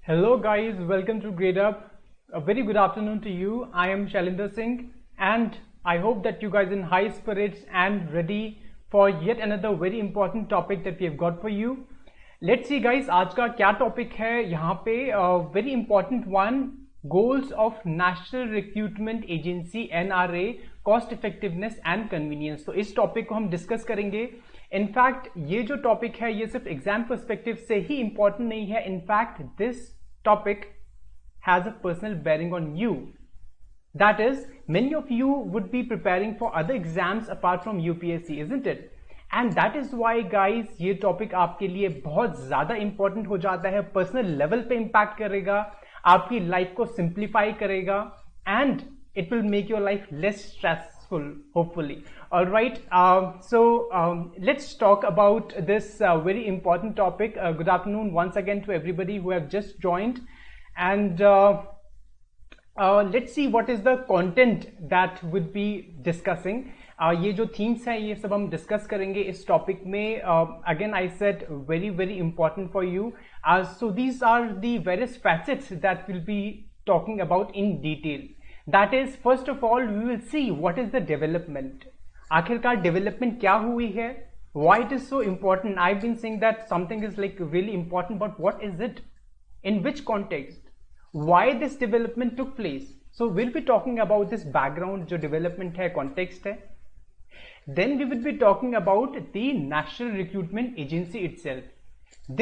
Hello guys, welcome to Gradeup. A very good afternoon to you. I am Shailinder Singh and I hope that you guys are in high spirits and ready for yet another very important topic that we have got for you. Let's see guys, आज का क्या topic है यहाँ पे very important one, goals of National Recruitment Agency NRA, cost effectiveness and convenience. तो इस topic को हम discuss करेंगे. इनफैक्ट ये जो टॉपिक है ये सिर्फ एग्जाम पर्सपेक्टिव से ही इंपॉर्टेंट नहीं है. In fact this topic has a personal bearing on you. That is many of you would B preparing for other exams apart from UPSC, isn't it? And that is why guys ये topic आपके लिए बहुत ज्यादा important हो जाता है. Personal level पे impact करेगा, आपकी लाइफ को सिंप्लीफाई करेगा and it will make your life less stressful, hopefully. All right, let's talk about this very important topic. Good afternoon once again to everybody who have just joined, and let's see what is the content that would be discussing. ये जो themes हैं ये सब हम discuss करेंगे इस topic में. Again I said very important for you. So these are the various facets that we'll be talking about in detail. That is, first of all, we will see what is the development. आखिरकार development क्या हुई है? Why it is so important? I've been saying that something is like really important, but what is it? In which context? Why this development took place? So we'll be talking about this background, जो development है, context है. Then we will be talking about the National Recruitment Agency itself.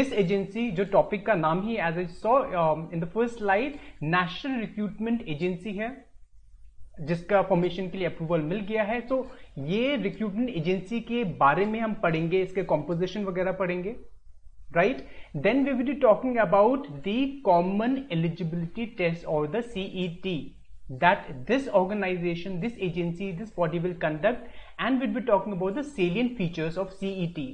This agency, जो topic का नाम ही as I saw in the first slide, National Recruitment Agency है, जिसका formation के लिए अप्रूवल मिल गया है. तो ये रिक्रूटमेंट एजेंसी के बारे में हम पढ़ेंगे, इसके कॉम्पोजिशन वगैरह पढ़ेंगे, right. Then we will be talking about the common eligibility test और the CET that this organisation, this agency, this body will conduct, and will be talking about the salient features of CET.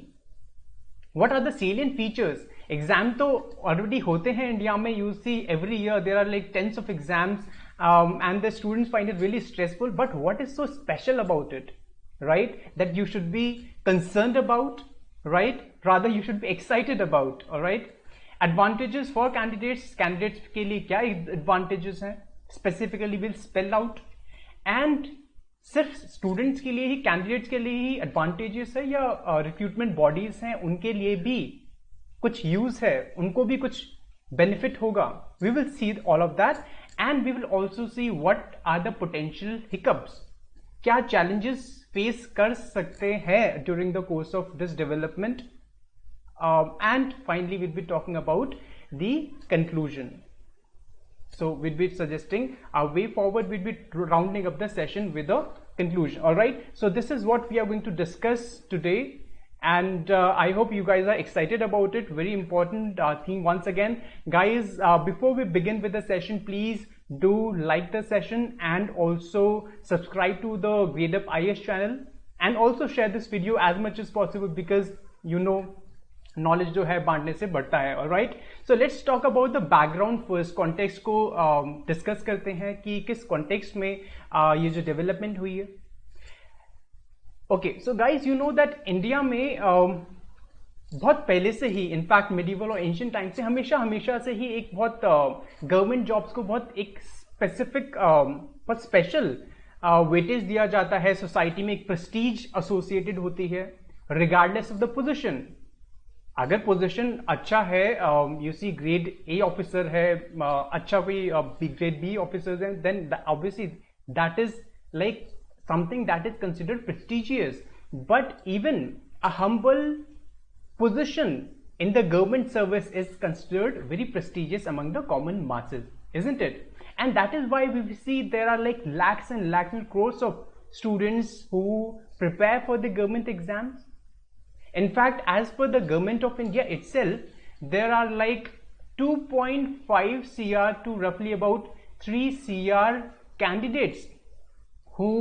What are the salient features? Exam तो already होते हैं India में. You see every year there are like tens of exams and the students find it really stressful, but what is so special about it, right, that you should be concerned about, right, rather you should be excited about. All right, advantages for candidates के लिए क्या advantages हैं specifically we'll spell out, and सिर्फ students के लिए ही, candidates के लिए ही advantages है या रिक्रूटमेंट बॉडीज हैं उनके लिए भी कुछ यूज है, उनको भी कुछ बेनिफिट होगा. We will see all of that and we will also see what are the potential hiccups. क्या challenges face कर सकते हैं during the course of this development, and finally we'll be talking about the conclusion. So we'll be suggesting our way forward. We'll be rounding up the session with a conclusion. All right, so this is what we are going to discuss today, and I hope you guys are excited about it. Very important theme once again, guys. Before we begin with the session, please do like the session and also subscribe to the Gradeup IS channel, and also share this video as much as possible, because you know knowledge जो है बांटने से बढ़ता है. All right, so let's talk about the background first. Context को discuss करते हैं कि किस context में ये जो development हुई है. Okay, so guys, you know that India में बहुत पहले से ही, इनफैक्ट मेडिवल और एंशियंट टाइम से हमेशा से ही एक बहुत गवर्नमेंट जॉब्स को बहुत एक स्पेसिफिक, बहुत स्पेशल वेटेज दिया जाता है. सोसाइटी में एक प्रेस्टीज एसोसिएटेड होती है रिगार्डलेस ऑफ द पोजीशन. अगर पोजीशन अच्छा है, you see grade A officer है, अच्छा कोई ग्रेड बी ऑफिसर्स हैं, then obviously that is like something that is considered prestigious. But even a humble position in the government service is considered very prestigious among the common masses, isn't it? And that is why we see there are like lakhs and crores of students who prepare for the government exams. In fact, as per the government of India itself, there are like 2.5 CR to roughly about 3 CR candidates who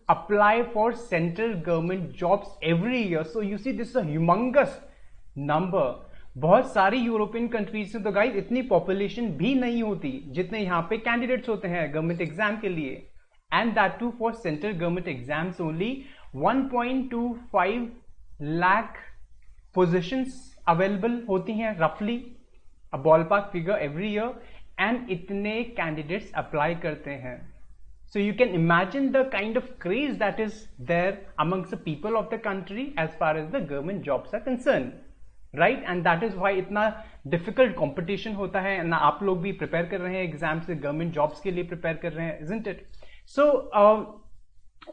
apply for central government jobs every year. So you see, this is a humongous number. बहुत सारी European countries में तो guys इतनी population भी नहीं होती जितने यहाँ पे कैंडिडेट्स होते हैं गवर्नमेंट एग्जाम के लिए, and that too for central government exams only. 1.25 lakh positions available होती हैं रफली, a ballpark figure every year, and इतने candidates apply करते हैं. So you can imagine the kind of craze that is there amongst the people of the country as far as the government jobs are concerned, right? And that is why इतना difficult competition होता है, ना आप लोग भी prepare कर रहे हैं exams से, government jobs के लिए prepare कर रहे हैं, isn't it? So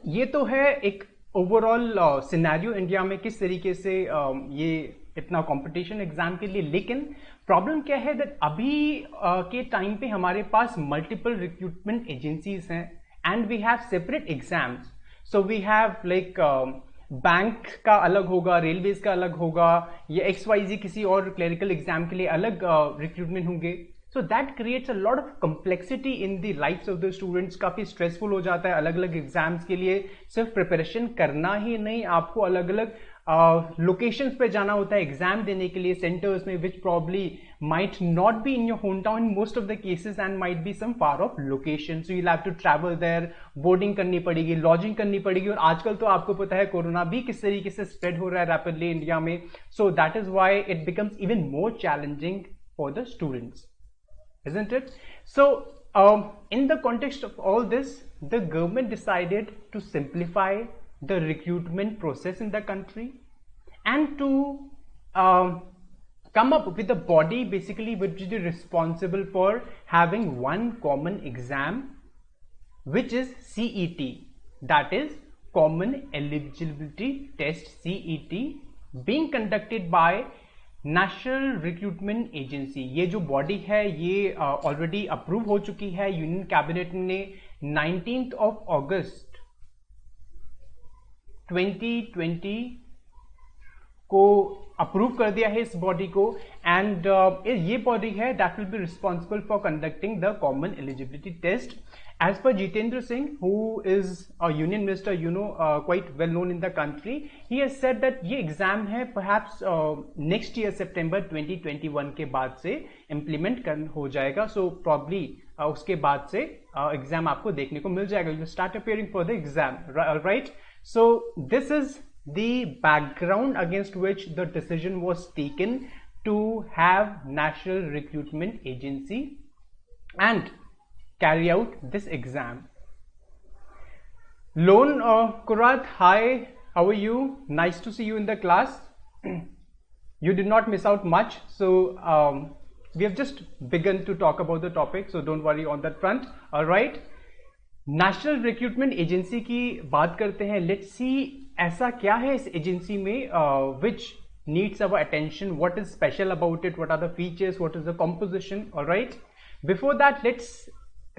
ये तो है एक ओवरऑल सिनेरियो इंडिया में किस तरीके से ये इतना कंपटीशन एग्जाम के लिए. लेकिन प्रॉब्लम क्या है दैट अभी के टाइम पे हमारे पास मल्टीपल रिक्रूटमेंट एजेंसीज हैं and we have separate exams. So we have like bank का अलग होगा, रेलवेज का अलग होगा, या XYZ किसी और क्लरिकल एग्जाम के लिए अलग रिक्रूटमेंट होंगे. So that creates a lot of complexity in the lives of the students. काफी stressful हो जाता है अलग अलग एग्जाम्स के लिए. सिर्फ प्रिपरेशन करना ही नहीं, आपको अलग अलग लोकेशंस पे जाना होता है एग्जाम देने के लिए, सेंटर्स में, which probably might not be in your hometown in most of the cases and might be some far off location. So you'll have to travel there, boarding करनी पड़ेगी, lodging करनी पड़ेगी. और आजकल तो आपको पता है कोरोना भी किस तरीके से स्प्रेड हो रहा है रैपिडली इंडिया में. So that is why it becomes even more challenging for the students. Isn't it? So in the context of all this, the government decided to simplify the recruitment process in the country and to come up with a body basically which is responsible for having one common exam, which is CET, that is Common Eligibility Test, CET, being conducted by national recruitment agency. ये जो body है ये already approve हो चुकी है. Union cabinet ने 19th of August 2020 को approve कर दिया है इस बॉडी को. एंड ये बॉडी है that will be responsible for conducting the common eligibility test. As per Jitendra Singh, who is a union minister, you know, quite well known in the country, he has said that ये exam है perhaps next year September 2021 के बाद से implement हो जाएगा. So probably उसके बाद से exam आपको देखने को मिल जाएगा. You start appearing for the exam, right? So this is the background against which the decision was taken to have National Recruitment Agency and carry out this exam. Lone Kurat, hi, how are you? Nice to see you in the class. You did not miss out much, so we have just begun to talk about the topic, so don't worry on that front. All right, National Recruitment Agency की बात करते हैं. Let's see ऐसा क्या है इस agency में which needs our attention. What is special about it? What are the features? What is the composition? All right. Before that, let's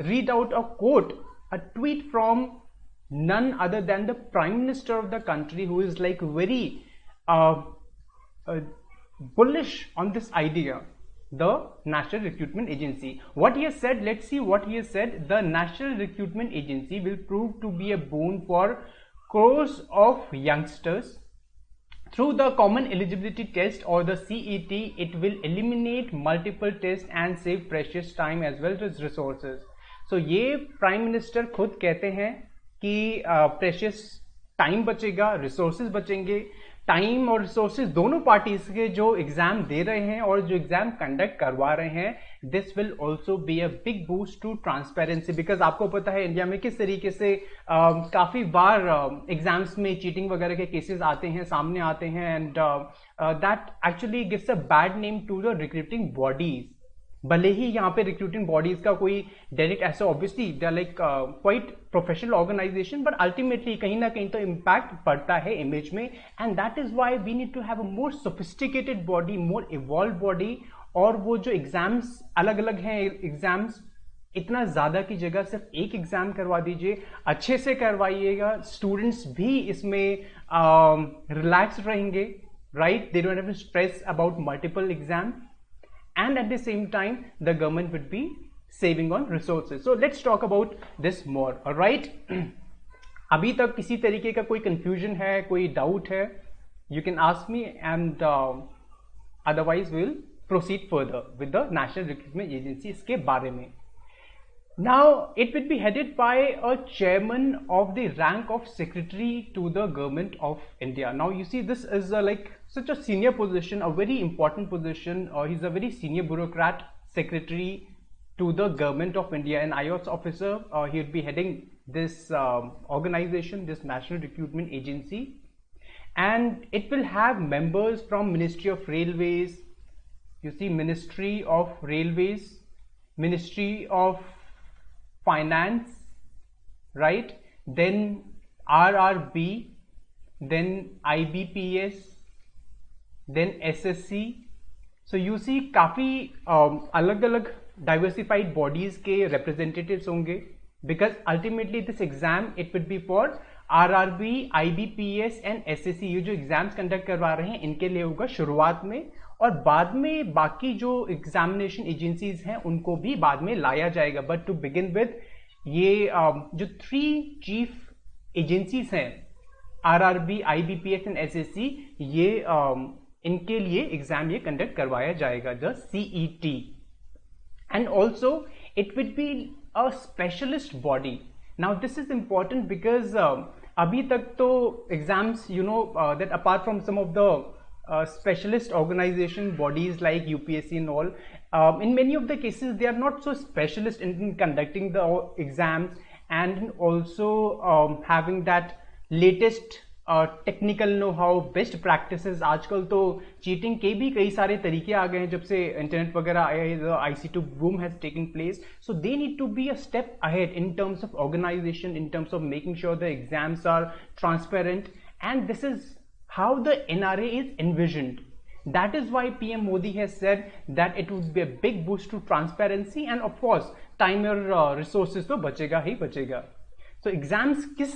read out a quote, a tweet from none other than the Prime Minister of the country, who is like very bullish on this idea, the National Recruitment Agency. What he has said, let's see what he has said. The National Recruitment Agency will prove to be a boon for crores of youngsters. Through the Common Eligibility Test or the CET, it will eliminate multiple tests and save precious time as well as resources. So ये prime minister खुद कहते हैं कि precious time बचेगा, resources बचेंगे. Time और resources दोनों parties के जो एग्जाम दे रहे हैं और जो एग्जाम कंडक्ट करवा रहे हैं, this will also be a big boost to transparency. Because आपको पता है इंडिया में किस तरीके से काफी बार एग्जाम्स में चीटिंग वगैरह के केसेस आते हैं, सामने आते हैं, and that actually gives a bad name to the recruiting bodies. भले ही यहाँ पे रिक्रूटिंग बॉडीज का कोई डायरेक्ट ऐसा obviously they are like quite professional organisation, but ultimately कहीं ना कहीं तो इम्पैक्ट पड़ता है इमेज में. And that is why we need to have a more sophisticated body, more evolve body. और वो जो एग्जाम्स अलग अलग हैं, एग्जाम्स इतना ज्यादा की जगह सिर्फ एक एग्जाम करवा दीजिए, अच्छे से करवाइएगा. स्टूडेंट्स भी इसमें रिलैक्स रहेंगे, right? They don't have to stress about multiple exam. And at the same time the government would be saving on resources. So let's talk about this more. All right. अभी तक किसी तरीके का कोई confusion है, कोई doubt है, you can ask me, and otherwise we will proceed further with the National Recruitment Agency इसके बारे में. Now, it will be headed by a chairman of the rank of secretary to the government of India. Now, you see, this is like such a senior position, a very important position. He's a very senior bureaucrat, secretary to the government of India, an IOS officer. He would be heading this organization, this National Recruitment Agency, and it will have members from Ministry of Railways. You see, Ministry of Railways, Ministry of Finance, right? Then RRB, then IBPS, then SSC. So you see काफी अलग-अलग diversified bodies के representatives होंगे, because ultimately this exam it would be for RRB, IBPS and SSC. ये जो exams conduct करवा रहे हैं इनके लिए होगा शुरुआत में, और बाद में बाकी जो एग्जामिनेशन एजेंसीज हैं उनको भी बाद में लाया जाएगा. बट टू बिगिन विद ये जो 3 चीफ एजेंसीज हैं RRB, IBPS एंड SSC, ये इनके लिए एग्जाम ये कंडक्ट करवाया जाएगा, the CET. And also it will be a specialist body. Now this is important because अभी तक तो exams you know that apart from some of the specialist organization bodies like UPSC and all, in many of the cases they are not so specialist in conducting the exams and also having that latest technical know how, best practices. आजकल तो cheating के भी कई सारे तरीके आ गए हैं जब से इंटरनेट वगैरह आया है. The IC2 boom has taken place, so they need to be a step ahead in terms of organisation, in terms of making sure the exams are transparent, and this is how the NRA is envisioned. That is why PM Modi has said that it would be a big boost to transparency, and of course time और resources तो बचेगा ही बचेगा. So exams किस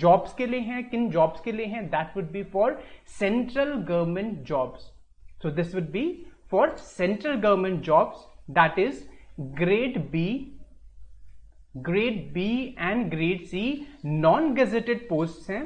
jobs के लिए हैं, किन jobs के लिए हैं? That would be for central government jobs. So this would be for central government jobs, that is grade B and grade C non-gazetted posts हैं.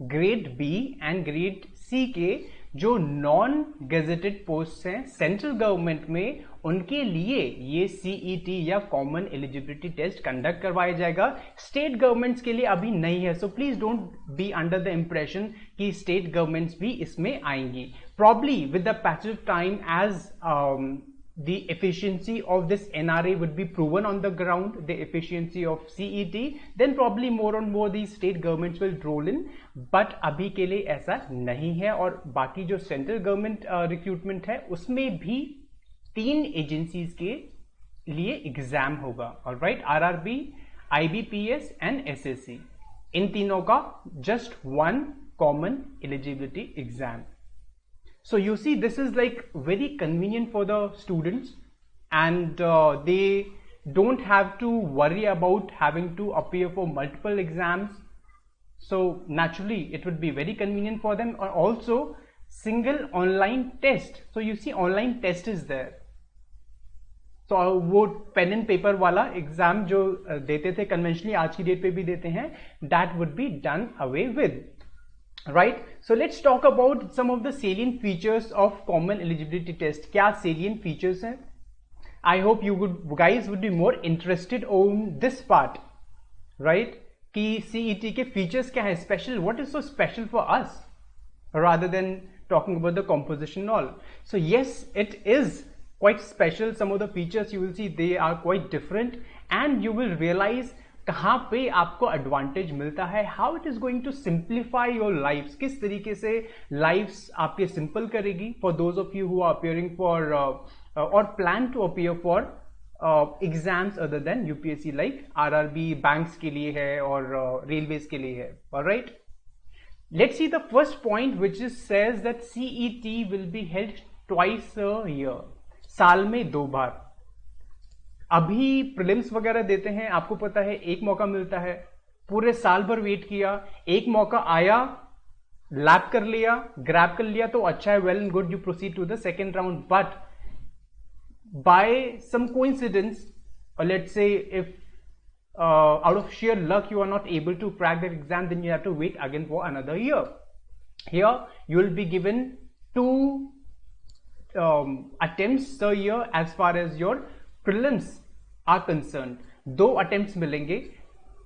Grade B and grade C के जो नॉन गेजेटेड पोस्ट हैं central government में, उनके लिए ये CET या common eligibility test conduct करवाया जाएगा. स्टेट गवर्नमेंट्स के लिए अभी नहीं है, so please don't be under the impression कि स्टेट गवर्नमेंट्स भी इसमें आएंगी. Probably with the passage of time, as the efficiency of this NRA would be proven on the ground, the efficiency of CET, then probably more and more these state governments will roll in. But अभी के लिए ऐसा नहीं है. और बाकी जो central government recruitment है उसमें भी 3 एजेंसीज के लिए एग्जाम होगा. Alright, RRB, IBPS and SSC, इन तीनों का just 1 common eligibility exam. So you see, this is like very convenient for the students, and they don't have to worry about having to appear for multiple exams. So naturally it would be very convenient for them. Or also single online test. So you see, online test is there. So वो pen and paper वाला exam जो देते थे conventionally, आज की date पे भी देते हैं, that would be done away with. Right, so let's talk about some of the salient features of common eligibility test. क्या salient features हैं? I hope you guys would be more interested on this part, right? कि CET के features क्या है, special, what is so special for us, rather than talking about the composition and all. So yes, it is quite special. Some of the features you will see, they are quite different, and you will realize कहाँ पे आपको advantage मिलता है, how it is going to simplify your lives, किस तरीके से lives आपके simple करेगी for those of you who are appearing for और plan to appear for exams other than UPSC, like RRB banks के लिए है और रेलवेज के लिए है. Alright, let's see the first point which is says that CET will be held twice a year, साल में 2 बार. अभी प्रीलिम्स वगैरह देते हैं, आपको पता है एक मौका मिलता है, पूरे साल भर वेट किया, एक मौका आया, लैप कर लिया, ग्रैब कर लिया तो अच्छा है, well and good, you proceed to the second round. But by some coincidence, or let's say if out of sheer luck you are not able to crack that exam, then you have to wait again for another year. Here you will be given 2 attempts a year as far as your prelims are concerned, 2 attempts मिलेंगे।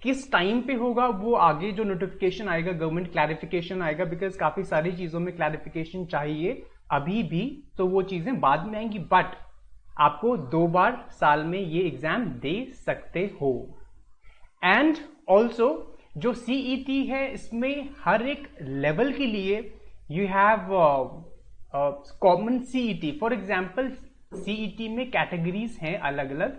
किस time पे होगा वो आगे जो notification आएगा, government clarification आएगा, because काफी सारी चीजों में क्लैरिफिकेशन चाहिए अभी भी, तो वो चीजें बाद में आएंगी। बट आपको 2 बार साल में ये एग्जाम दे सकते हो। एंड ऑल्सो जो सीईटी है इसमें हर एक लेवल के लिए you have common CET. For example CET में कैटेगरीज हैं अलग अलग,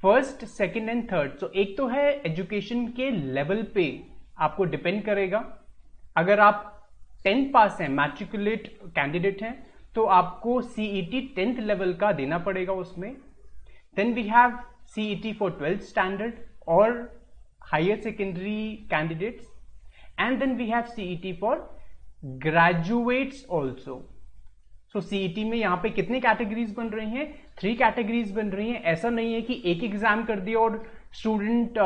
फर्स्ट, सेकंड एंड थर्ड। सो एक तो है एजुकेशन के लेवल पे आपको डिपेंड करेगा। अगर आप 10th पास हैं, मैट्रिकुलेट कैंडिडेट हैं, तो आपको सीईटी 10th लेवल का देना पड़ेगा उसमें। Then we have CET for 12th standard और higher secondary candidates, and then we have CET for graduates also. So CET में यहाँ पे कितने कैटेगरीज बन रही हैं? 3 कैटेगरीज बन रही हैं। ऐसा नहीं है कि एक एग्जाम कर दिया और स्टूडेंट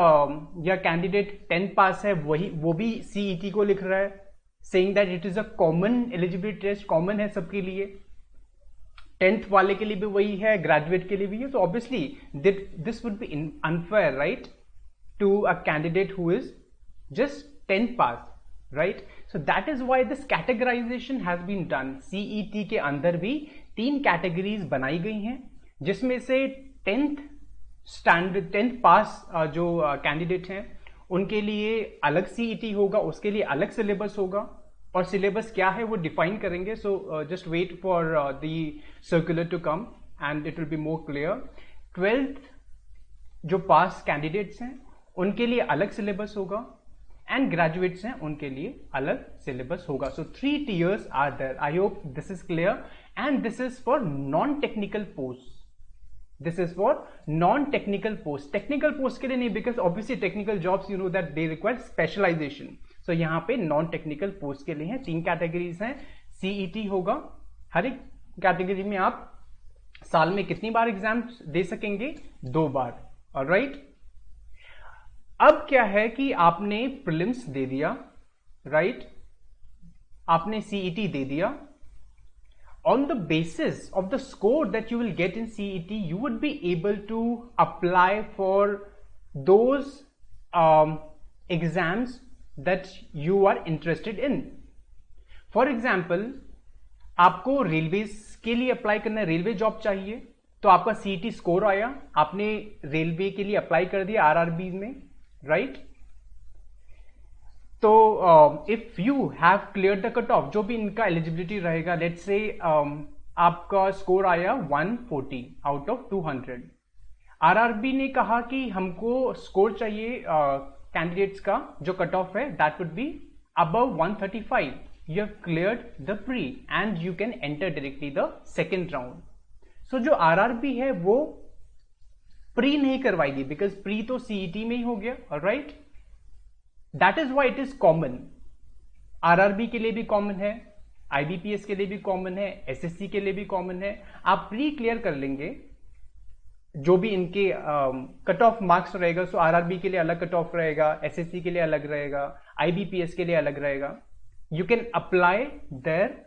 या कैंडिडेट 10th पास है वो भी सीईटी को लिख रहा है, saying that it is a common eligibility test, common है सबके लिए। 10th वाले के लिए भी वही है, ग्रेजुएट के लिए भी है। तो obviously this would be unfair, right, to a candidate who is just 10th pass, right? So that is why this categorization has been done. CET के अंदर भी 3 कैटेगरीज बनाई गई हैं, जिसमें से 10th स्टैंडर्ड 10th पास जो कैंडिडेट हैं उनके लिए अलग CET होगा, उसके लिए अलग सिलेबस होगा, और सिलेबस क्या है वो डिफाइन करेंगे। So just wait for the circular to come and it will be more clear. 12th जो पास कैंडिडेट्स हैं उनके लिए अलग सिलेबस होगा, एंड ग्रेजुएट्स हैं उनके लिए अलग सिलेबस होगा। So 3 tiers are there. I hope this is clear. And this is for non technical post, this is for non technical post. Technical post के लिए नहीं, because obviously technical jobs you know that they require specialisation. So यहाँ पे non technical post के लिए हैं। 3 categories हैं। CET होगा, हर एक कैटेगरी में आप साल में कितनी बार एग्जाम दे सकेंगे? 2 बार, ऑलराइट। अब क्या है कि आपने प्रीलिम्स दे दिया, राइट, आपने सीईटी दे दिया। On the basis of the score that you will get in CET, you would be able to apply for those exams that you are interested in. For example, आपको railways के लिए apply करना है, railway job चाहिए, तो आपका CET score आया, आपने रेलवे के लिए अप्लाई कर दिया आरआरबी में, राइट? तो if you have clear the cut off, जो भी इनका एलिजिबिलिटी रहेगा, लेट्स से आपका स्कोर आया 140 आउट ऑफ 200। आरआरबी ने कहा कि हमको स्कोर चाहिए कैंडिडेट्स का जो कट ऑफ है that would be above 135। You have cleared the pre and you can enter directly the second round. So जो आरआरबी है वो प्री नहीं करवाएगी, बिकॉज प्री तो सीईटी में ही हो गया, right? That is why it is common. RRB के लिए भी कॉमन है, आईबीपीएस के लिए भी कॉमन है, एसएससी के लिए भी कॉमन है। आप प्री क्लियर कर लेंगे, जो भी इनके कट ऑफ मार्क्स रहेगा, सो आरआरबी के लिए अलग कट ऑफ रहेगा, एसएससी के लिए अलग रहेगा, आईबीपीएस के लिए अलग रहेगा। You can apply there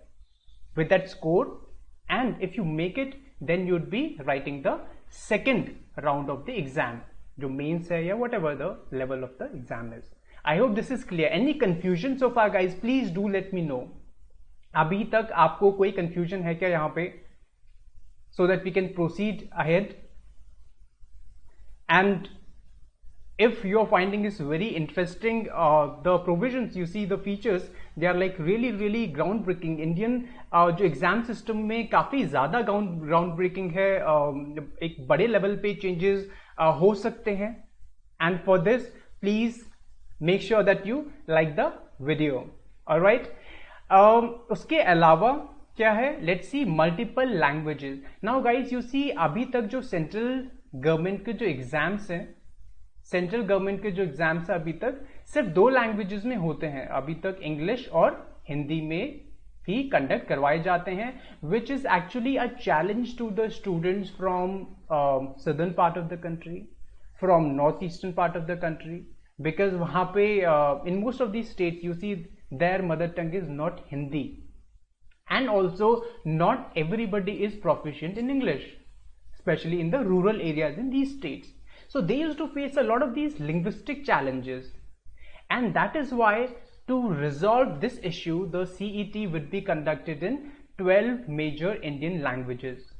with that score, and if you make it then you would be writing the second round of the exam, जो मेन्स है या whatever the level of the exam is. I hope this is clear. Any confusion so far, guys? Please do let me know. अभी तक आपको कोई confusion है क्या यहाँ पे? So that we can proceed ahead. And if you're finding this very interesting, the provisions, you see the features, they are like really, really groundbreaking. Indian जो exam system में काफी ज़्यादा groundbreaking है, एक बड़े level पे changes हो सकते हैं. And for this, please make sure that you like the video. All right. उसके अलावा क्या है? Let's see multiple languages. Now guys, you see अभी तक जो central government के जो exams हैं, central government के जो exams हैं अभी तक सिर्फ 2 languages में होते हैं. अभी तक English और हिंदी में ही conduct करवाए जाते हैं, which is actually a challenge to the students from southern part of the country, from northeastern part of the country. Because वहाँ पे in most of these states you see their mother tongue is not Hindi, and also not everybody is proficient in English. especially in the rural areas in these states. So they used to face a lot of these linguistic challenges, and that is why to resolve this issue, the CET would be conducted in 12 major Indian languages.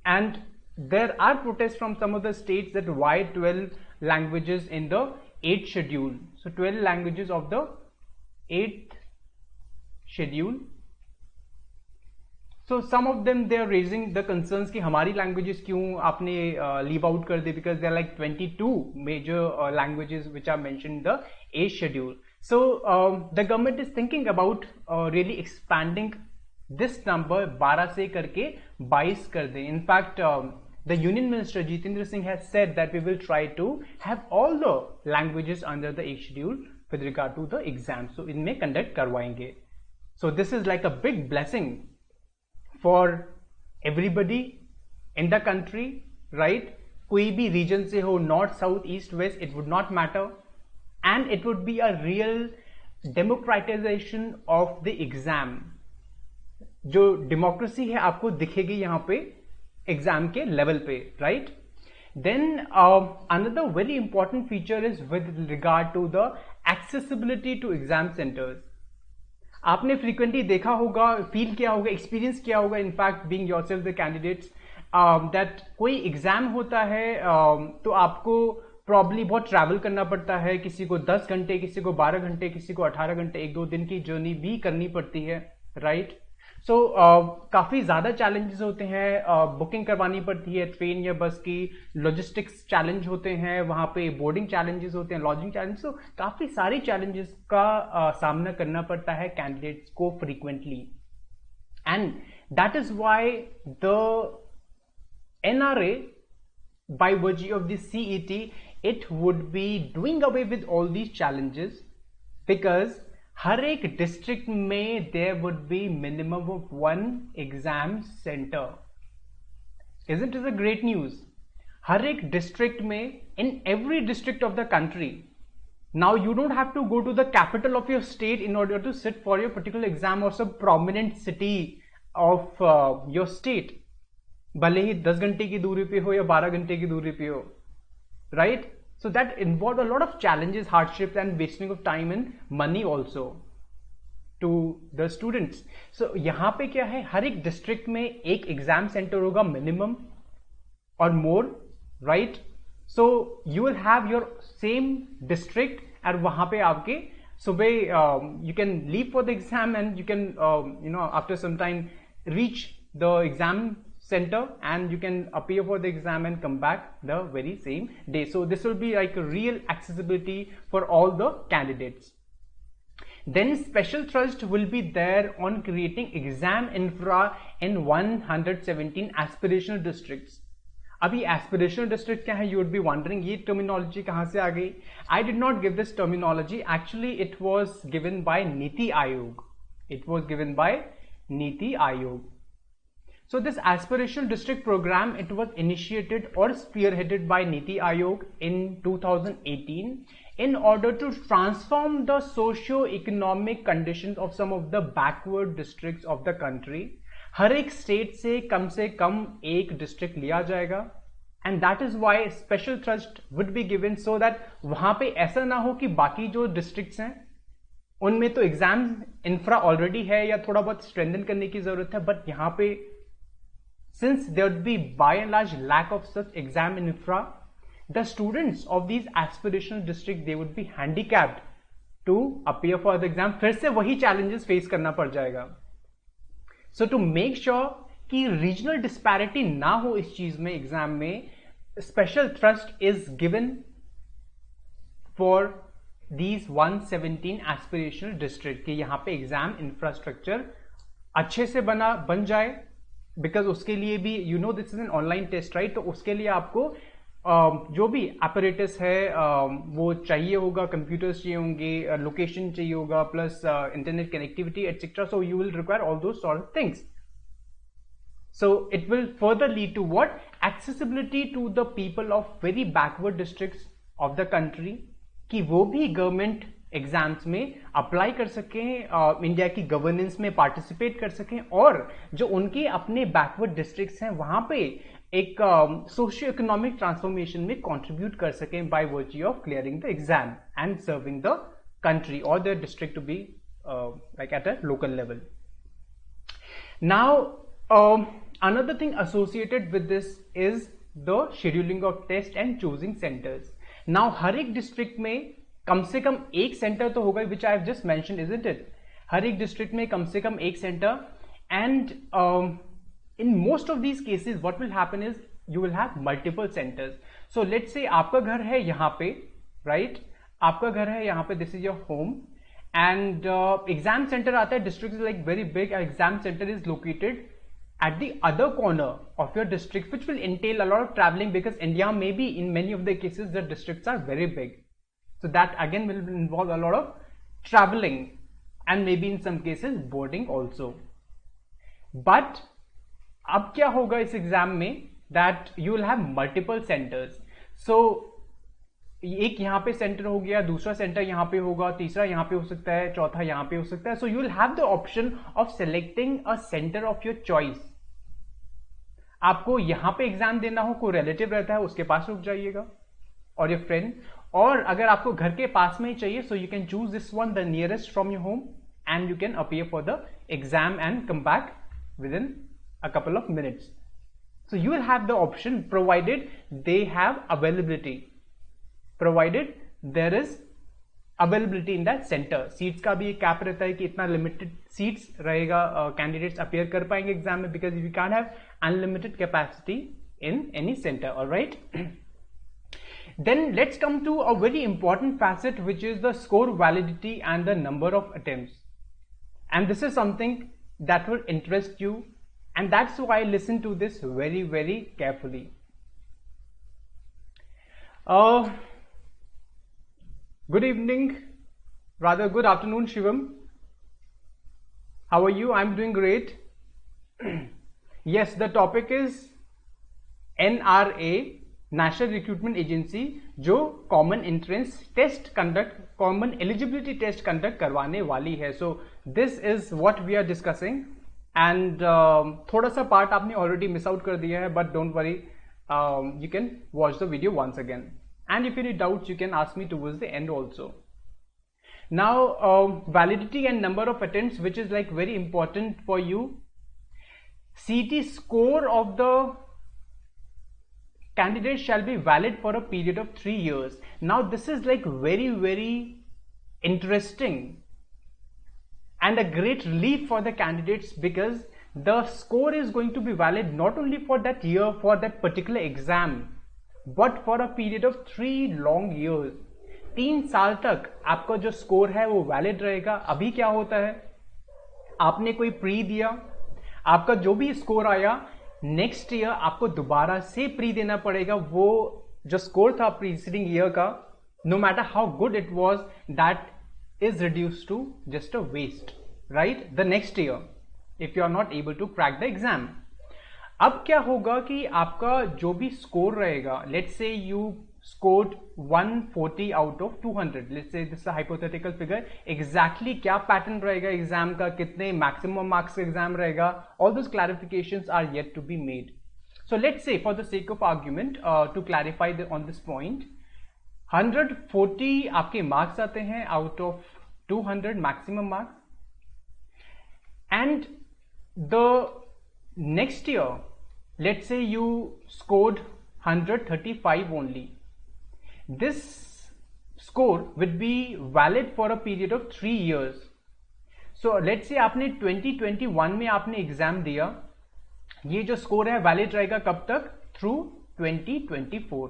And there are protests from some of the states that why 12 languages in the 8th schedule. So 12 languages of the 8th schedule. So some of them they are raising the concerns कि हमारी languages क्यों आपने leave out कर दी, because there are like 22 major languages which are mentioned in the 8th schedule. So the government is thinking about really expanding this number 12 से करके 22 कर दें. In fact, the Union Minister Jitendra Singh has said that we will try to have all the languages under the 8th schedule with regard to the exam. So इनमें conduct करवाएंगे. So this is like a big blessing for everybody in the country, right? कोई भी region से हो, north, south, east, west, it would not matter, and it would be a real democratization of the exam. जो democracy है आपको दिखेगी यहाँ पे exam के level पे, right? Then another very important feature is with regard to the accessibility to exam centers. आपने frequently देखा होगा, feel किया होगा, experience किया होगा, in fact being yourself the candidates, that कोई exam होता है तो आपको probably बहुत travel करना पड़ता है, किसी को 10 घंटे, किसी को 12 घंटे, किसी को 18 घंटे, 1-2 दिन की journey भी करनी पड़ती है, right? So काफ़ी ज़्यादा challenges होते हैं, booking करवानी पड़ती है ट्रेन या बस की, logistics challenge होते हैं, वहाँ पे boarding challenges होते हैं, lodging challenges, so काफ़ी सारी challenges का सामना करना पड़ता है candidates को frequently, and that is why the NRA, by virtue of the CET, it would be doing away with all these challenges, because हर एक डिस्ट्रिक्ट में there would be minimum of 1 exam center. Isn't it a great news? हर एक district में, in every district of the country, now you don't have to go to the capital of your state in order to sit for your particular exam or some prominent city of your state. भले ही 10 घंटे की दूरी पे हो या 12 घंटे की दूरी पे हो, right? So that involved a lot of challenges, hardships, and wasting of time and money also to the students. So यहाँ पे क्या है, हर एक district में एक exam center होगा minimum or more, right? So you will have your same district, और वहाँ पे आपके सुबह you can leave for the exam, and you can after some time reach the exam center, and you can appear for the exam and come back the very same day. So this will be like a real accessibility for all the candidates. Then special thrust will be there on creating exam infra in 117 aspirational districts. अभी aspirational district क्या है, you would be wondering ये terminology कहाँ से आ गई? I did not give this terminology. Actually it was given by Niti Aayog. It was given by Niti Aayog. So this aspirational district program, it was initiated or spearheaded by Niti Aayog in 2018 in order to transform the socio-economic conditions of some of the backward districts of the country. हर एक state से कम एक district लिया जाएगा, and that is why special thrust would be given so that वहाँ पे ऐसा ना हो कि बाकी जो districts हैं उनमें तो exam infra already है या थोड़ा बहुत strengthen करने की ज़रूरत है, but यहाँ पे since there would be by and large lack of such exam infra, the students of these aspirational districts, they would be handicapped to appear for the exam. फिर से वही challenges face करना पड़ जाएगा. So to make sure कि regional disparity ना हो इस चीज में, exam में, special thrust is given for these 117 aspirational districts कि यहाँ पे exam infrastructure अच्छे से बन जाए, because उसके लिए भी this is an online test, right? तो उसके लिए आपको जो भी apparatus है वो चाहिए होगा, computers चाहिए होंगे, location चाहिए होगा, plus internet connectivity, etc. So you will require all those sort of things. So it will further lead to what? Accessibility to the people of very backward districts of the country, कि वो भी government exams में apply कर सकें, India की governance में participate कर सकें, और जो उनके अपने बैकवर्ड डिस्ट्रिक्ट्स हैं वहां पे एक सोशियो इकोनॉमिक ट्रांसफॉर्मेशन में कंट्रीब्यूट कर सकें by virtue of clearing the exam and serving the country or their district to be like at a local level. Now another thing associated with this is the scheduling of test and choosing centers. Now हर एक district में कम से कम एक center तो होगा, which I have just mentioned, isn't it? हर एक district में कम से कम एक center, and in most of these cases what will happen is you will have multiple centers. So let's say आपका घर है यहाँ पे, right? आपका घर है यहाँ पे, this is your home, and exam centre आता है, district is like very big, exam centre is located at the other corner of your district, which will entail a lot of travelling because India में भी in many of the cases the districts are very big, so that again will involve a lot of travelling and maybe in some cases boarding also. But अब क्या होगा इस exam में, that you will have multiple centres. So एक यहाँ पे centre हो गया, दूसरा सेंटर यहाँ पे होगा, तीसरा यहाँ पे हो सकता है, चौथा यहाँ पे हो सकता है. So you will have the option of selecting a centre of your choice. आपको यहाँ पे एग्जाम देना हो, कोई रिलेटिव रहता है उसके पास रुक जाइएगा और योर फ्रेंड, और अगर आपको घर के पास में ही चाहिए, so you can choose this one, the nearest from your home, and you can appear for the exam and come back with in a couple of minutes. So you will have the option provided they have availability, provided there is availability in that center. Seats का भी एक cap रहता है कि इतना limited seats रहेगा, candidates appear कर पाएंगे एग्जाम में, because you can have unlimited capacity in any centre. Alright, then let's come to a very important facet, which is the score validity and the number of attempts. And this is something that will interest you, and that's why listen to this very, very carefully. Good evening, rather good afternoon, Shivam. How are you? I'm doing great. Yes, the topic is NRA, National Recruitment Agency, जो Common Entrance Test conduct, Common Eligibility Test conduct करवाने वाली है. So this is what we are discussing, and थोड़ा सा part आपने already miss out कर दिया है, but don't worry, you can watch the video once again. And if any doubts, you can ask me towards the end also. Now, validity and number of attempts, which is like very important for you. CT score of the candidate shall be valid for a period of 3 years. Now, this is like very, very interesting and a great relief for the candidates, because the score is going to be valid not only for that year, for that particular exam, but for a period of 3 long years. 3 साल तक आपका जो score है वो valid रहेगा. अभी क्या होता है, आपने कोई प्री दिया, आपका जो भी स्कोर आया, नेक्स्ट ईयर आपको दोबारा से प्री देना पड़ेगा. वो जो स्कोर था प्रीसीडिंग ईयर का, no matter how good it was, that is reduce to just a waste, right, the next year if you are not able to crack the exam. अब क्या होगा कि आपका जो भी स्कोर रहेगा, let's say you scored 140 out of 200, let's say this hypothetical figure, exactly क्या pattern रहेगा एग्जाम का, कितने मैक्सिमम मार्क्स का एग्जाम रहेगा, all those clarifications are yet to be made. So let's say for the sake of argument to clarify on this point, 140 आपके marks आते हैं out of 200 maximum marks, and the next year, let's say you scored 135 only. This score would be valid for a period of 3 years. So let's say आपने 2021 में आपने exam दिया, ये जो score है वैलिड रहेगा कब तक, through 2024.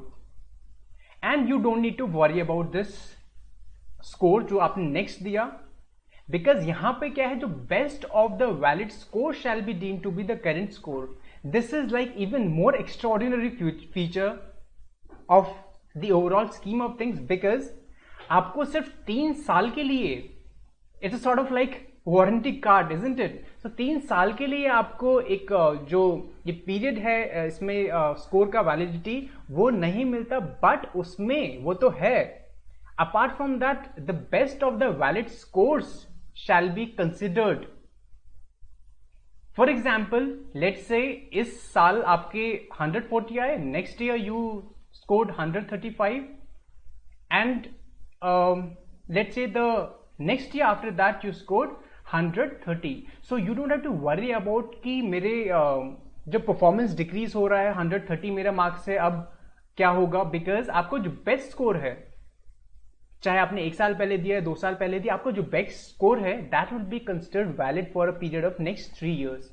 And you don't need to worry about this score जो आपने नेक्स्ट दिया, बिकॉज यहां पे क्या है, जो best of the valid score shall be deemed to be the current score. This is like even more extraordinary feature of the overall scheme of things, because आपको सिर्फ 3 साल के लिए, it's a sort of like warranty card, isn't it. So 3 साल के लिए आपको एक जो ये पीरियड है इसमें स्कोर का वैलिडिटी वो नहीं मिलता, बट उसमें वो तो है, Apart from that, the best of the valid scores shall be considered. For example, let's say इस साल आपके 140 आए, next year you scored 135, and let's say the next year after that you scored 130. So you don't have to worry about कि मेरे जो performance decrease हो रहा है 130 मेरा मार्क्स है, अब क्या होगा, बिकॉज आपको जो बेस्ट स्कोर है, चाहे आपने 1 साल पहले दिया है 2 साल पहले दिया, आपको जो बेस्ट स्कोर है that will be considered valid for a period of next 3 years.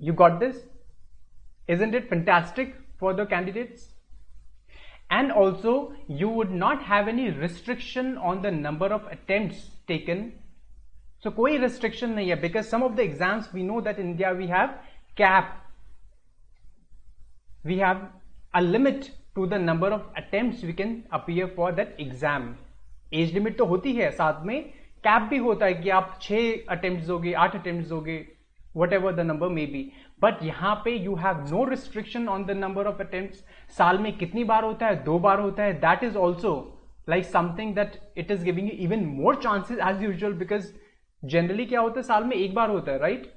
You got this? Isn't it fantastic for the candidates? And also you would not have any restriction on the number of attempts taken. So कोई restriction नहीं है, because some of the exams we know that in India we have cap, we have a limit to the number of attempts we can appear for that exam. Age limit तो होती है, साथ में cap भी होता है कि आप 6 अटेम्प्ट दोगे, 8 अटेम्प्ट दोगे, whatever the number may be. But यहाँ पे you have no restriction on the number of attempts. साल में कितनी बार होता है, 2 बार होता है. That is also like something that it is giving you even more chances as usual, because generally क्या होता है, साल में 1 बार होता है, राइट?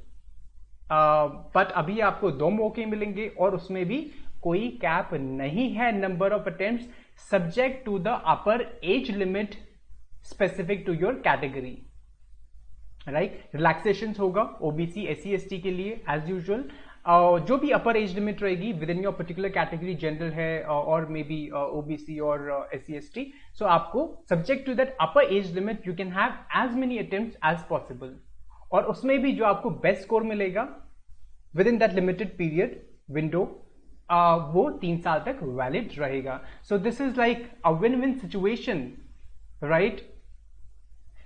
बट अभी आपको 2 मौके मिलेंगे और उसमें भी कोई कैप नहीं है number of attempts, subject to the upper age limit specific to your category, right? Relaxation होगा ओबीसी एससी एसटी के लिए एज यूजुअल. जो भी अपर एज लिमिट रहेगी within your particular category, general है और मे बी ओबीसी और SC ST, so आपको subject to that upper age limit you can have as many attempts as possible. और उसमें भी जो आपको बेस्ट स्कोर मिलेगा with in that limited period window, वो 3 साल तक वैलिड रहेगा. सो this is like a win win situation, right?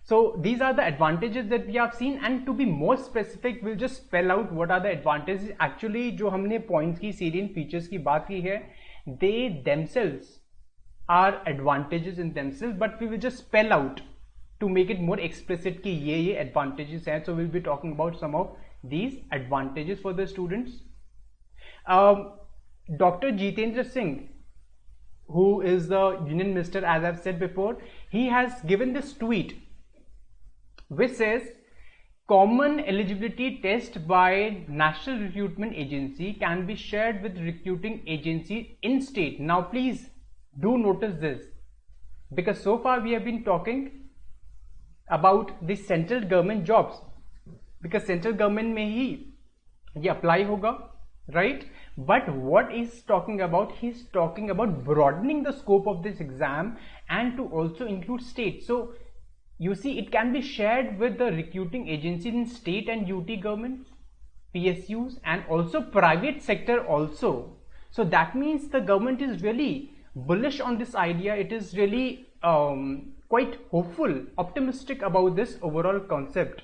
So these are the advantages that we have seen, and to be more specific we'll just spell out what are the advantages. Actually जो हमने points की salient features की बात की है, they themselves are advantages in themselves, but we will just spell out to make it more explicit कि ये advantages हैं. So we'll be talking about some of these advantages for the students. Dr. Jitendra Singh, who is the Union Minister, as I've said before, he has given this tweet which says common eligibility test by National Recruitment Agency can be shared with recruiting agency in state. Now please do notice this, because so far we have been talking about the central government jobs, because central government में ही ये apply होगा, right? But what is talking about, he's talking about broadening the scope of this exam and to also include state. So you see, it can be shared with the recruiting agencies in state and UT governments, PSUs, and also private sector also. So that means the government is really bullish on this idea. It is really quite hopeful, optimistic about this overall concept,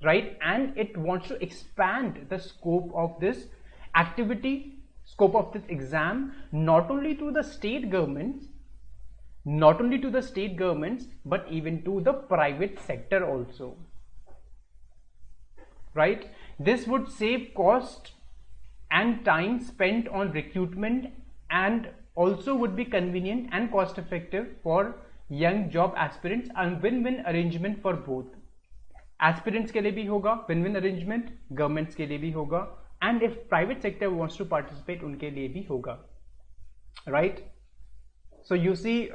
right? And it wants to expand the scope of this activity, scope of this exam, not only to the state governments, but even to the private sector also, right? This would save cost and time spent on recruitment, and also would be convenient and cost effective for young job aspirants, and win-win arrangement for both. Aspirants के लिए भी होगा win-win arrangement, governments के लिए भी होगा, and if private sector wants to participate उनके लिए भी होगा, right? So you see,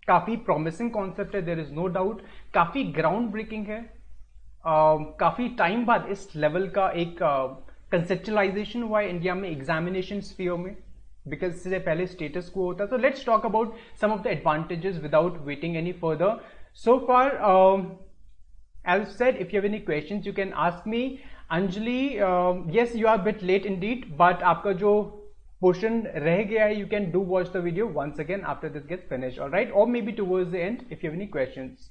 काफी promising concept है, there is no doubt. काफी ground breaking है, काफी टाइम बाद इस लेवल का एक conceptualization हुआ है इंडिया में examination sphere में, because इससे पहले status quo होता. So let's talk about some of the advantages without waiting any further. So far, as said, if you have any questions you can ask me. Anjali, yes, you are a bit late indeed, but आपका जो portion रह गया है, you can do watch the video once again after this gets finished, all right? Or maybe towards the end if you have any questions.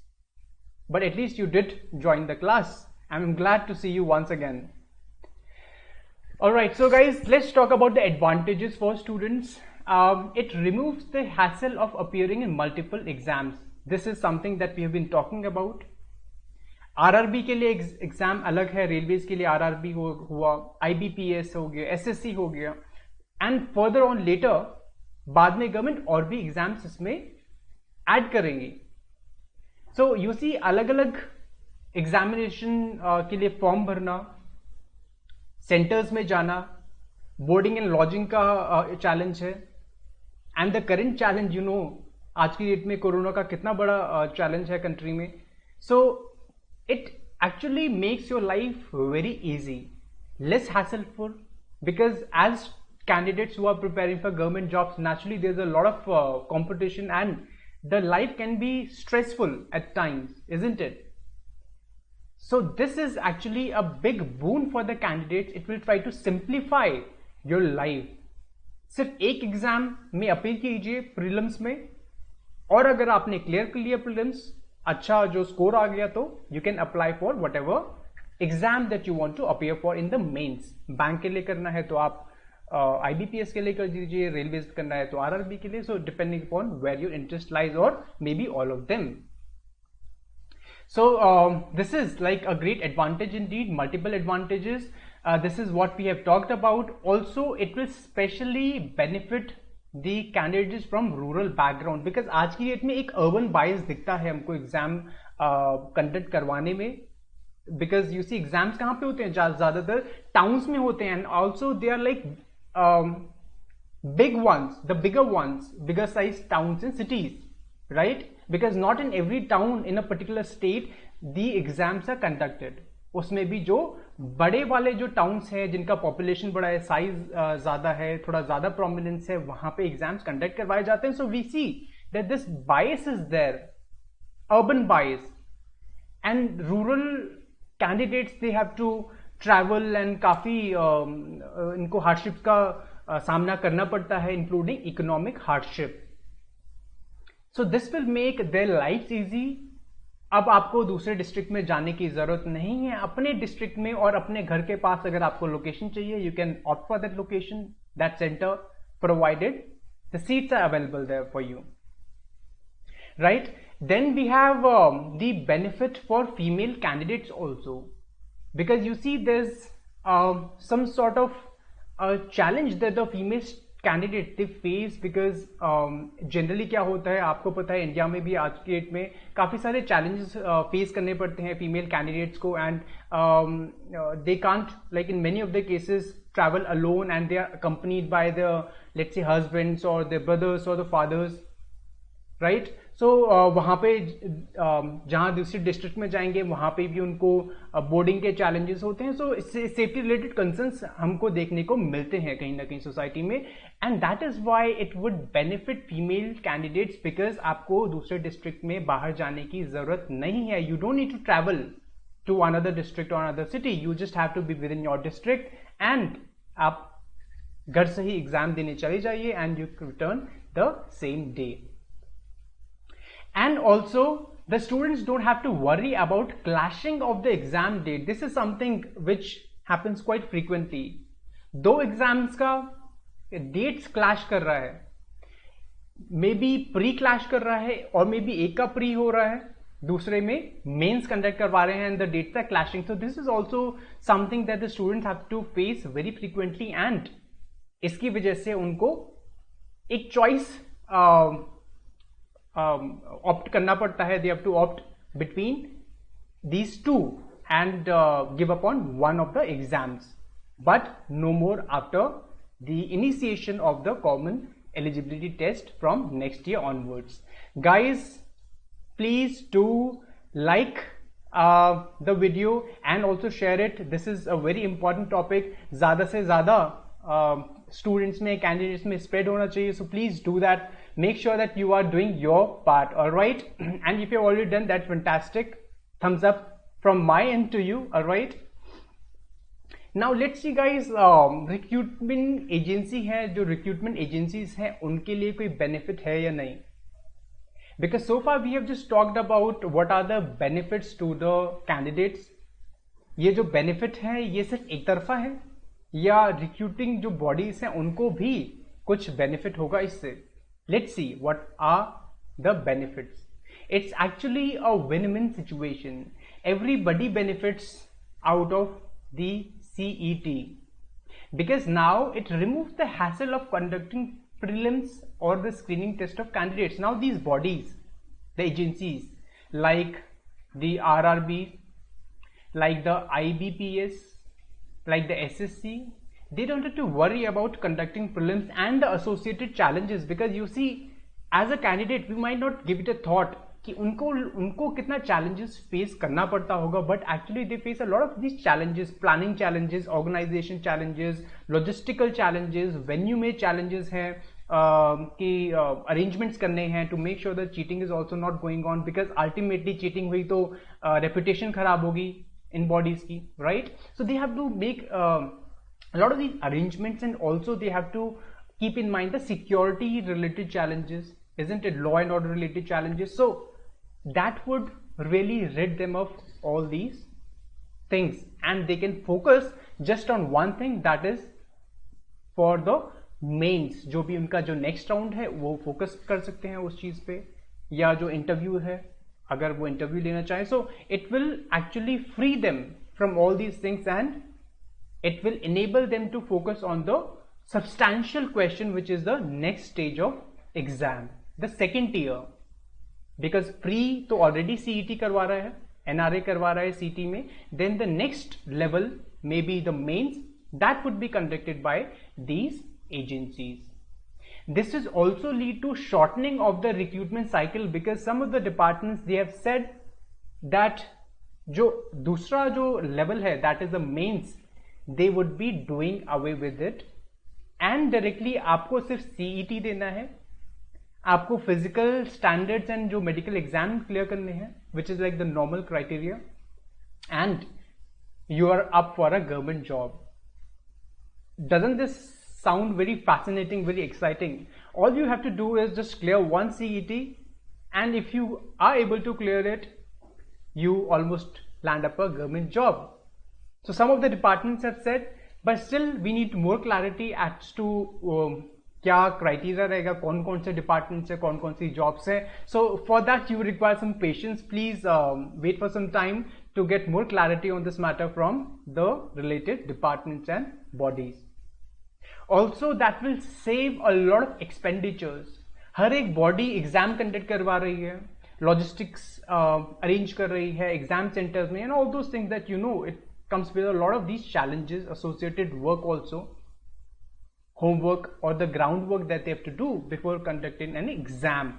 But at least you did join the class. I'm glad to see you once again. All right, so guys, let's talk about the advantages for students. It removes the hassle of appearing in multiple exams. This is something that we have been talking about. RRB के लिए exam अलग है, railways के लिए RRB हुआ, IBPS हो गया, SSC हो गया, एंड फर्दर ऑन लेटर बाद में गवर्नमेंट और भी एग्जाम्स इसमें ऐड करेंगे. सो यू सी अलग अलग एग्जामिनेशन के लिए फॉर्म भरना, सेंटर्स में जाना, बोर्डिंग एंड लॉजिंग का चैलेंज है. And the current challenge, you know, आज की डेट में कोरोना का कितना बड़ा चैलेंज है कंट्री में. So it actually makes your life very easy, less hassleful, because as candidates who are preparing for government jobs, naturally there's a lot of competition and the life can be stressful at times, isn't it? So this is actually a big boon for the candidates. It will try to simplify your life. सिर्फ एक exam में appeal कीजिए prelims में, और अगर आपने clear कर लिया प्रीलिम्स, अच्छा जो स्कोर आ गया, तो you can apply for whatever exam that you want to appear for in the mains. Bank के लिए करना है तो आप IBPS के लिए कर दीजिए, रेलवे करना है तो RRB के लिए. So depending upon where your interest lies, और मे be all of them. So this is like a great advantage indeed, multiple advantages. This is what we have talked about. Also, it will specially benefit the candidates from rural background, because आज की date में एक urban bias दिखता है हमको exam conduct करवाने में. Because you see exams कहाँ पे होते हैं, ज़्यादातर टाउन्स में होते हैं, and also they are like big ones, the bigger ones, bigger size towns and cities, right? Because not in every town in a particular state the exams are conducted. उसमें भी जो बड़े वाले जो टाउन्स हैं, जिनका पॉपुलेशन बड़ा है, साइज ज़्यादा है, थोड़ा ज़्यादा प्रोमिनेंस है, वहाँ पे एग्जाम्स कंडक्ट करवाए जाते हैं. So we see that this bias is there, urban bias, and rural candidates they have to travel, and काफ़ी इनको हार्डशिप्स का सामना करना पड़ता है, including economic hardship. So this will make their life easy. अब आपको दूसरे डिस्ट्रिक्ट में जाने की जरूरत नहीं है. अपने डिस्ट्रिक्ट में और अपने घर के पास अगर आपको लोकेशन चाहिए, you can opt for that location, that centre, provided the seats are available there for you, right? Then we have the benefit for female candidates also, because you see there's some sort of challenge that the female candidates they face, because generally क्या होता है, आपको पता है India में भी आज की डेट में काफ़ी सारे challenges face करने पड़ते हैं फीमेल कैंडिडेट्स को, and they can't, like in many of the cases, travel alone, and they are accompanied by their, let's say, husbands or their brothers or the fathers, right? सो वहाँ पे जहाँ दूसरे district में जाएंगे वहाँ पे भी उनको बोर्डिंग के चैलेंजेस होते हैं. सो इससे सेफ्टी रिलेटेड कंसर्न्स हमको देखने को मिलते हैं कहीं ना कहीं सोसाइटी में, and that is why it would benefit female candidates, because आपको दूसरे डिस्ट्रिक्ट में बाहर जाने की जरूरत नहीं है. You don't need to travel to another district और another city, you just have to be within your district, and आप घर से ही एग्जाम देने चले जाइए, and you return the same day. And also the students don't have to worry about clashing of the exam date. This is something which happens quite frequently. दो exams का dates clash कर रहा है, may be pre clash कर रहा है, और may be एक का प्री हो रहा है, दूसरे में मेंस कंडक्ट करवा रहे हैं, and the dates are clashing. So this is also something that the students have to face very frequently, and इसकी वजह से उनको एक चॉइस ऑप्ट करना पड़ता है. They have to opt between these two and give up on one of the exams, but no more after the initiation of the common eligibility test from next year onwards. Guys, please do like the video and also share it. This is a very important topic. ज़्यादा से ज़्यादा students में, candidates में spread होना चाहिए. So please do that. Make sure that you are doing your part. All right. And if you have already done, that's fantastic. Thumbs up from my end to you. All right. Now let's see guys, recruitment agency है, जो recruitment agencies हैं उनके लिए कोई benefit है या नहीं? Because so far we have just talked about what are the benefits to the candidates. ये जो benefit है ये सिर्फ एक तरफा है, या recruiting जो bodies हैं उनको भी कुछ benefit होगा इससे? Let's see what are the benefits. It's actually a win-win situation. Everybody benefits out of the CET, because now it removes the hassle of conducting prelims or the screening test of candidates. Now these bodies, the agencies like the RRB, like the IBPS, like the SSC, they don't have to worry about conducting prelims and the associated challenges, because you see as a candidate we might not give it a thought कि उनको कितना challenges face करना पड़ता होगा, but actually they face a lot of these challenges, planning challenges, organization challenges, logistical challenges, venue में challenges हैं कि arrangements करने हैं to make sure that cheating is also not going on, because ultimately cheating हुई तो reputation खराब होगी in bodies की, right? So they have to make a lot of these arrangements, and also they have to keep in mind the security related challenges, isn't it, law and order related challenges. So that would really rid them of all these things, and they can focus just on one thing, that is for the mains. जो भी उनका जो next round है वो focus कर सकते हैं उस चीज पे, या जो interview है अगर वो interview लेना चाहे. So it will actually free them from all these things, and it will enable them to focus on the substantial question, which is the next stage of exam, the second tier. Because pre तो already CET करवा रहा है, NRA करवा रहा है CET में, then the next level may be the mains, that would be conducted by these agencies. This is also lead to shortening of the recruitment cycle, because some of the departments, they have said that जो दूसरा जो level है, that is the mains, they would be doing away with it, and directly आपको सिर्फ CET देना है, आपको physical standards and जो मेडिकल एग्जाम क्लियर करने हैं, which is like the normal criteria, and you are up for a government job. Doesn't this sound very fascinating, very exciting? All you have to do is just clear one CET, and if you are able to clear it, you almost land up a government job. So some of the departments have said, but still we need more clarity as to क्या criteria रहेगा, कौन कौन से departments है, कौन कौन सी jobs है. So for that you require some patience. Please wait for some time to get more clarity on this matter from the related departments and bodies. Also that will save a lot of expenditures. हर एक body exam conduct करवा रही है, logistics arrange कर रही है exam centres में, and all those things that you know it comes with a lot of these challenges, associated work also, homework or the groundwork that they have to do before conducting an exam.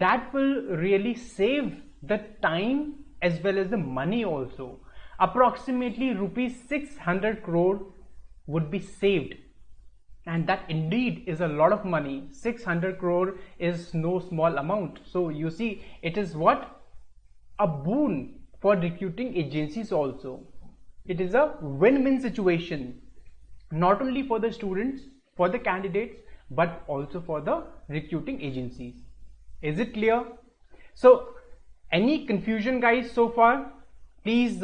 That will really save the time as well as the money also. Approximately rupees 600 crore would be saved, and that indeed is a lot of money. 600 crore is no small amount. So you see, it is what a boon for recruiting agencies also. It is a win-win situation, not only for the students, for the candidates, but also for the recruiting agencies. Is it clear? So any confusion guys so far? Please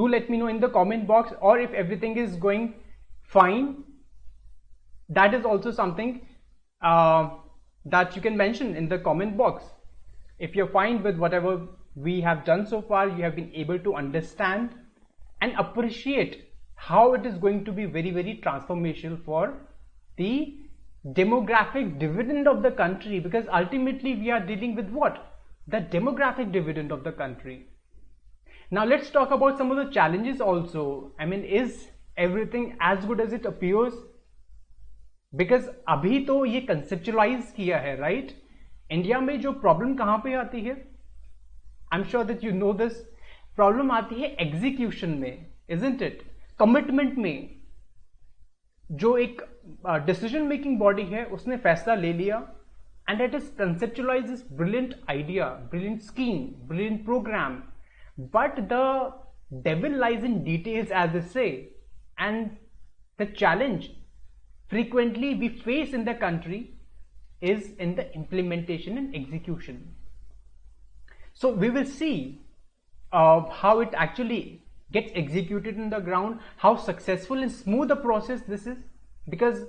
do let me know in the comment box, or if everything is going fine, that is also something that you can mention in the comment box. If you're fine with whatever we have done so far, you have been able to understand and appreciate how it is going to be very, very transformational for the demographic dividend of the country, because ultimately we are dealing with what? The demographic dividend of the country. Now let's talk about some of the challenges also. I mean, is everything as good as it appears? Because अभी तो ये conceptualize किया है, right? India में जो problem कहाँ पे आती है, I am sure that you know this, problem आती है एग्जीक्यूशन में, इजंट इट? कमिटमेंट में. जो एक डिसीजन मेकिंग बॉडी है उसने फैसला ले लिया, and it is conceptualise this brilliant idea, brilliant scheme, brilliant programme, but the devil lies in details as they say, and the challenge frequently we face in the country is in the implementation and execution. So we will see how it actually gets executed in the ground, how successful and smooth the process this is. Because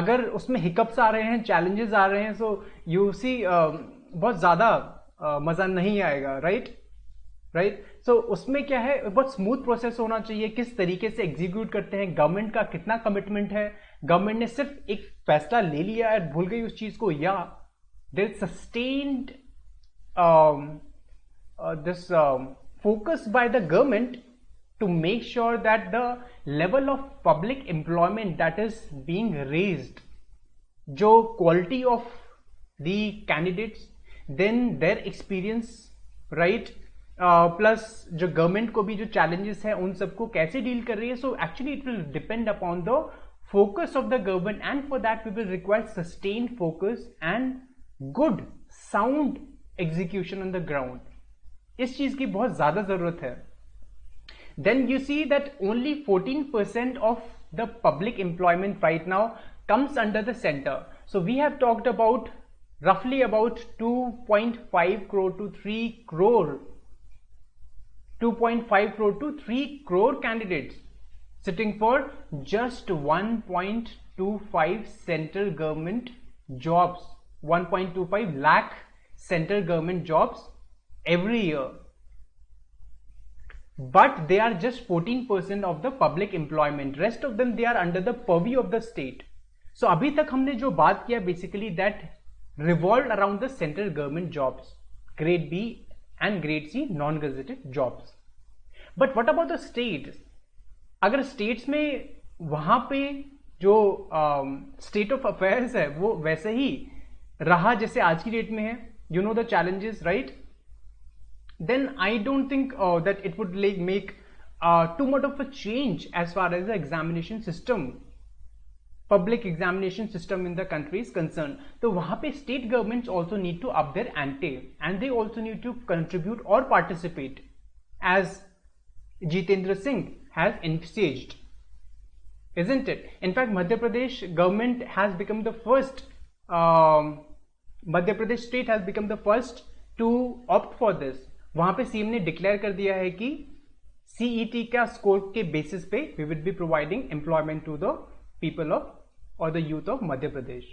अगर उसमें hiccups आ रहे हैं, challenges आ रहे हैं, so you see बहुत ज़्यादा मज़ा नहीं आएगा, right? So उसमें क्या है, बहुत स्मूथ प्रोसेस होना चाहिए. किस तरीके से एग्जीक्यूट करते हैं, गवर्नमेंट का कितना कमिटमेंट है, गवर्नमेंट ने सिर्फ एक फैसला ले लिया और भूल गई उस चीज को, या there's sustained this focus by the government to make sure that the level of public employment that is being raised, jo quality of the candidates, then their experience, right, plus जो government को भी जो challenges है उन सबको कैसे deal कर रही है. So actually it will depend upon the focus of the government, and for that we will require sustained focus and good sound execution on the ground. इस चीज की बहुत ज्यादा जरूरत है. Then you see that only 14% of the public employment right now comes under the center. So we have talked about roughly about 2.5 crore to 3 crore 2.5 crore to 3 crore candidates sitting for just 1.25 central government jobs, 1.25 lakh central government jobs every year. But they are just 14% of the public employment. Rest of them, they are under the purview of the state. So अभी तक हमने जो बात किया basically that revolved around the central government jobs, grade B and grade C non-gazetted jobs. But what about the states? अगर states में वहां पे जो state of affairs है वो वैसे ही रहा जैसे आज की डेट में है, you know the challenges, right? Then I don't think that it would make too much of a change as far as the examination system, public examination system in the country is concerned. So वहाँ पे state governments also need to up their ante, and they also need to contribute or participate, as Jitendra Singh has envisaged, isn't it? In fact, Madhya Pradesh government has become the first, Madhya Pradesh state has become the first to opt for this. वहां पे CM ने declare कर दिया है कि CET का score के basis पे we will be providing employment to the people of और the youth of Madhya Pradesh.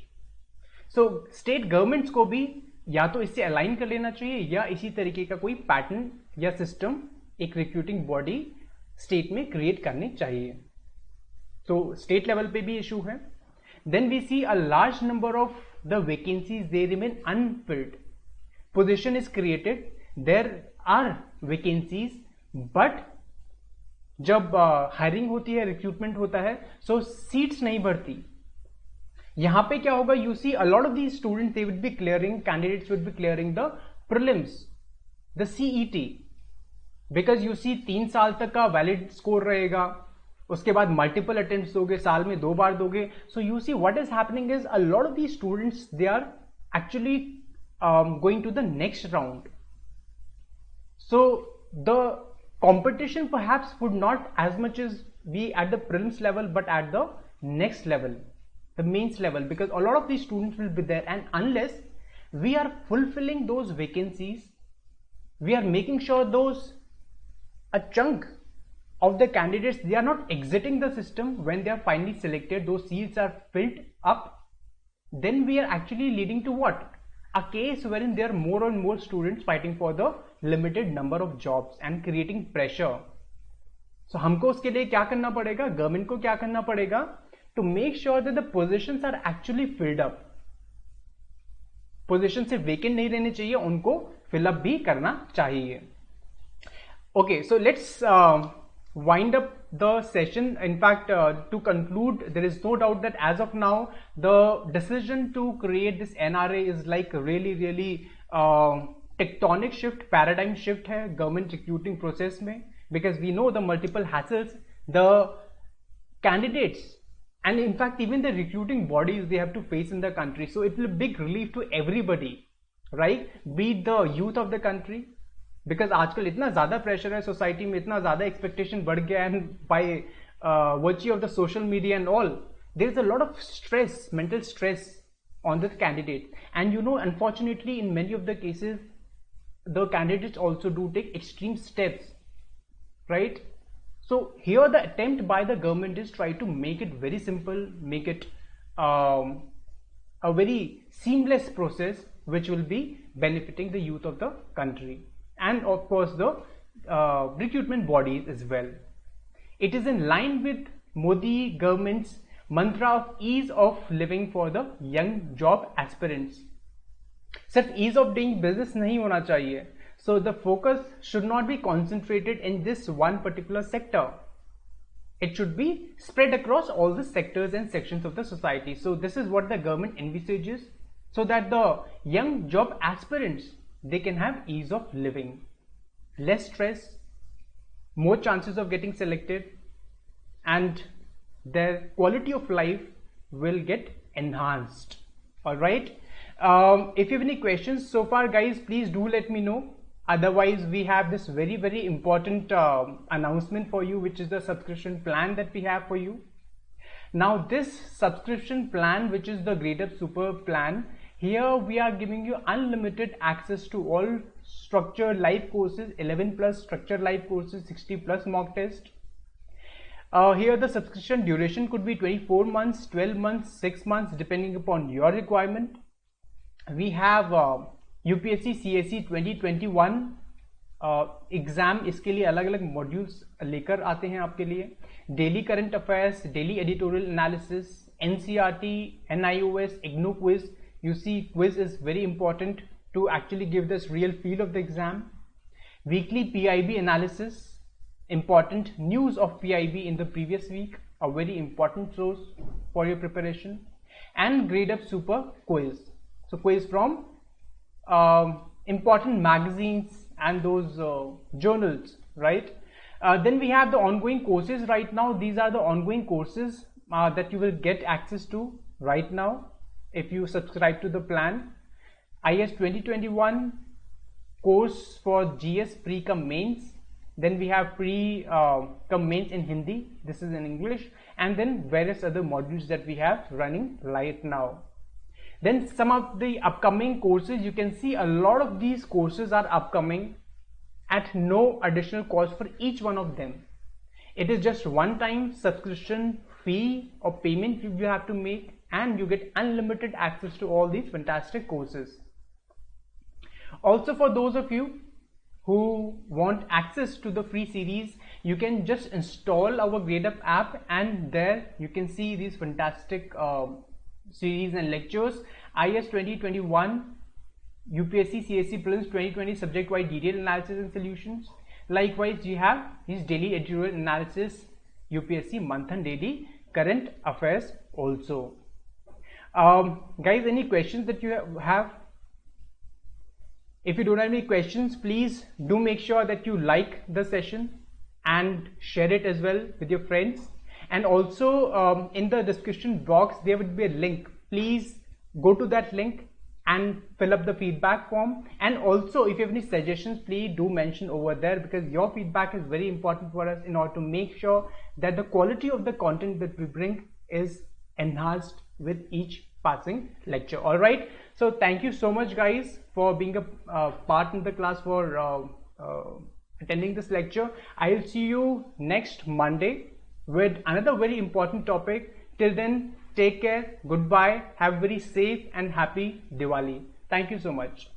So state governments को भी या तो इससे अलाइन कर लेना चाहिए या इसी तरीके का कोई पैटर्न या सिस्टम एक रिक्रूटिंग बॉडी स्टेट में क्रिएट करनी चाहिए. तो स्टेट लेवल पे भी इशू है. Then we see a large number of the vacancies they remain unfilled. Position is created, there are vacancies, but जब हायरिंग होती है, रिक्रूटमेंट होता है, सो सीट्स नहीं भरती. यहां पे क्या होगा, you see a lot of these students they would be clearing, candidates would be clearing the prelims, the CET, because you see 3 साल तक का वैलिड स्कोर रहेगा, उसके बाद मल्टीपल अटेम्प्ट्स दोगे, साल में 2 बार दोगे. So you see what is happening is a lot of these students they are actually going to the next round. So the competition perhaps would not as much as be at the prelims level, but at the next level, the mains level, because a lot of these students will be there, and unless we are fulfilling those vacancies, we are making sure those a chunk of the candidates, they are not exiting the system when they are finally selected, those seats are filled up, then we are actually leading to what? A case wherein there are more and more students fighting for the limited number of jobs and creating pressure. So हमको उसके लिए क्या करना पड़ेगा, government को क्या करना पड़ेगा, to make sure that the positions are actually filled up. Position सिर्फ वेकेंट नहीं रहने चाहिए, उनको फिलअप भी करना चाहिए. Okay, so let's wind up the session. In fact, to conclude, there is no doubt that as of now, the decision to create this NRA is like really tectonic shift, paradigm shift है government recruiting process में, because we know the multiple hassles the candidates and in fact even the recruiting bodies they have to face in the country. So it will be a big relief to everybody, right? Be it the youth of the country, because आजकल इतना ज़्यादा pressure है society में, इतना ज़्यादा expectation बढ़ गया है by virtue of the social media and all. There is a lot of stress, mental stress on the candidate, and you know, unfortunately in many of the cases the candidates also do take extreme steps, right? So here the attempt by the government is try to make it very simple, make it a very seamless process which will be benefiting the youth of the country and of course the recruitment bodies as well. It is in line with Modi government's mantra of ease of living for the young job aspirants. सिर्फ ease of doing business नहीं होना चाहिए. So the focus should not be concentrated in this one particular sector. It should be spread across all the sectors and sections of the society. So this is what the government envisages, so that the young job aspirants, they can have ease of living, less stress, more chances of getting selected, and their quality of life will get enhanced. All right. If you have any questions so far, guys, please do let me know. Otherwise, we have this very important announcement for you, which is the subscription plan that we have for you. Now this subscription plan, which is the Gradeup Super plan, here we are giving you unlimited access to all structured live courses, 11 plus structured live courses, 60 plus mock test. Here the subscription duration could be 24 months, 12 months, 6 months, depending upon your requirement. We have UPSC CSE 2021 exam, इसके लिए अलग अलग modules लेकर आते हैं आपके लिए. Daily current affairs, daily editorial analysis, NCERT, NIOS, IGNO quiz. You see, quiz is very important to actually give this real feel of the exam. Weekly PIB analysis, important news of PIB in the previous week, a very important source for your preparation. And Gradeup Super quiz. So quiz from important magazines and those journals, right? Then we have the ongoing courses right now. These are the ongoing courses that you will get access to right now if you subscribe to the plan. IS 2021 course for GS pre cum mains. Then we have pre cum mains in Hindi. This is in English. And then various other modules that we have running right now. Then some of the upcoming courses, you can see a lot of these courses are upcoming at no additional cost for each one of them. It is just one time subscription fee or payment you have to make, and you get unlimited access to all these fantastic courses. Also, for those of you who want access to the free series, you can just install our Gradeup app, and there you can see these fantastic series and lectures. IS 2021, UPSC CSE Prelims 2020 subject-wide detailed analysis and solutions. Likewise, you have these daily editorial analysis, UPSC Manthan daily current affairs also. Guys, any questions that you have? If you don't have any questions, please do make sure that you like the session and share it as well with your friends. And also in the description box, there would be a link. Please go to that link and fill up the feedback form. And also, if you have any suggestions, please do mention over there, because your feedback is very important for us in order to make sure that the quality of the content that we bring is enhanced with each passing lecture. All right. So thank you so much, guys, for being a part in the class, for attending this lecture. I'll see you next Monday with another very important topic. Till then, take care, goodbye, have a very safe and happy Diwali. Thank you so much.